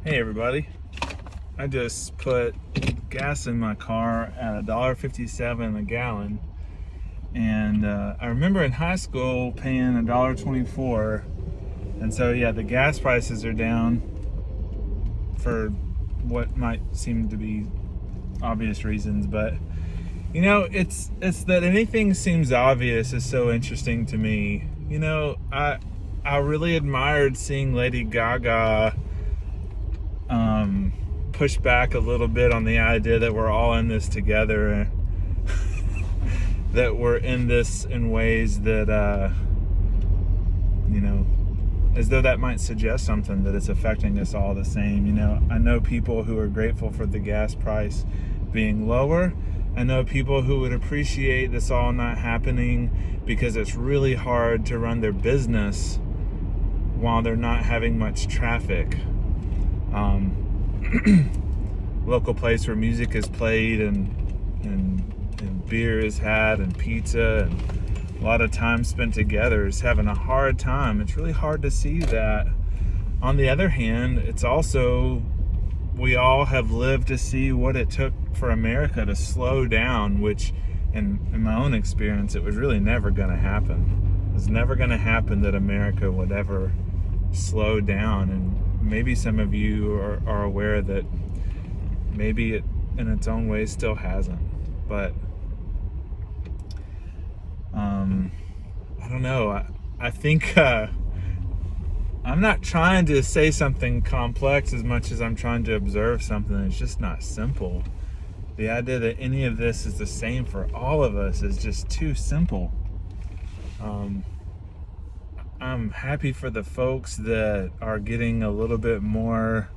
Hey everybody, I just put gas in my car at $1.57 a gallon, and I remember in high school paying $1.24, and so yeah, the gas prices are down for what might seem to be obvious reasons, but it's that anything seems obvious is so interesting to me. I really admired seeing Lady Gaga push back a little bit on the idea that we're all in this together, that we're in this in ways that as though that might suggest something, that it's affecting us all the same. I know people who are grateful for the gas price being lower. I know people who would appreciate this all not happening because it's really hard to run their business while they're not having much traffic. Local place where music is played and beer is had and pizza and a lot of time spent together is having a hard time. It's really hard to see that. On the other hand, it's also, we all have lived to see what it took for America to slow down, which in my own experience, it was really never going to happen. It was never going to happen that America would ever slow down. And maybe some of you are aware that maybe it in its own way still hasn't, but I don't know. I think I'm not trying to say something complex as much as I'm trying to observe something that's just not simple. The idea that any of this is the same for all of us is just too simple. I'm happy for the folks that are getting a little bit more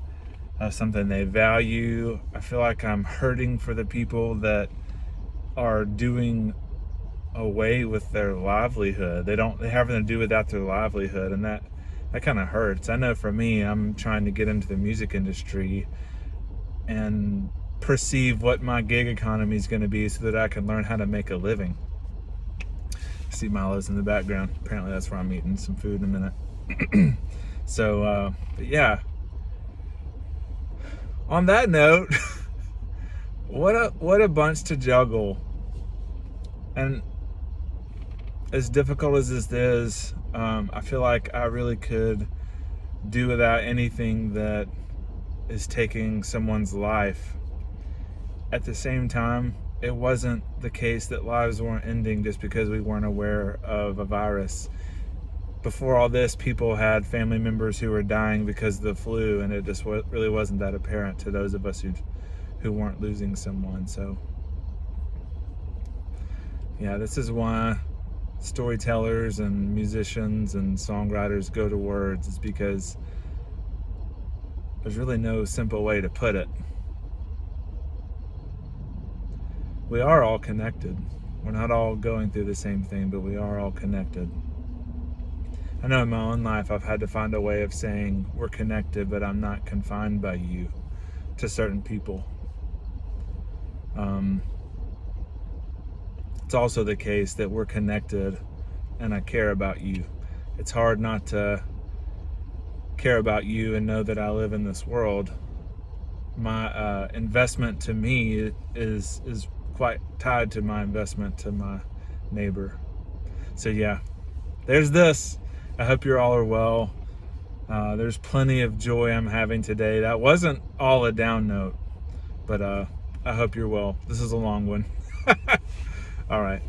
of something they value. I feel like I'm hurting for the people that are doing away with their livelihood. They have nothing to do without their livelihood, and that kind of hurts. I know for me, I'm trying to get into the music industry and perceive what my gig economy is going to be so that I can learn how to make a living. I see Milo's in the background. Apparently that's where I'm eating some food in a minute. So, but yeah. On that note, what a bunch to juggle. And as difficult as this is, I feel like I really could do without anything that is taking someone's life. At the same time, it wasn't the case that lives weren't ending just because we weren't aware of a virus. Before all this, people had family members who were dying because of the flu, and it just really wasn't that apparent to those of us who weren't losing someone. So yeah, this is why storytellers and musicians and songwriters go to words, is because there's really no simple way to put it. We are all connected. We're not all going through the same thing, but we are all connected. I know in my own life I've had to find a way of saying we're connected, but I'm not confined by you to certain people. It's also the case that we're connected and I care about you. It's hard not to care about you and know that I live in this world. My investment to me is quite tied to my investment to my neighbor. So yeah, there's this. I hope you all are well. There's plenty of joy I'm having today. That wasn't all a down note, but I hope you're well. This is a long one. All right.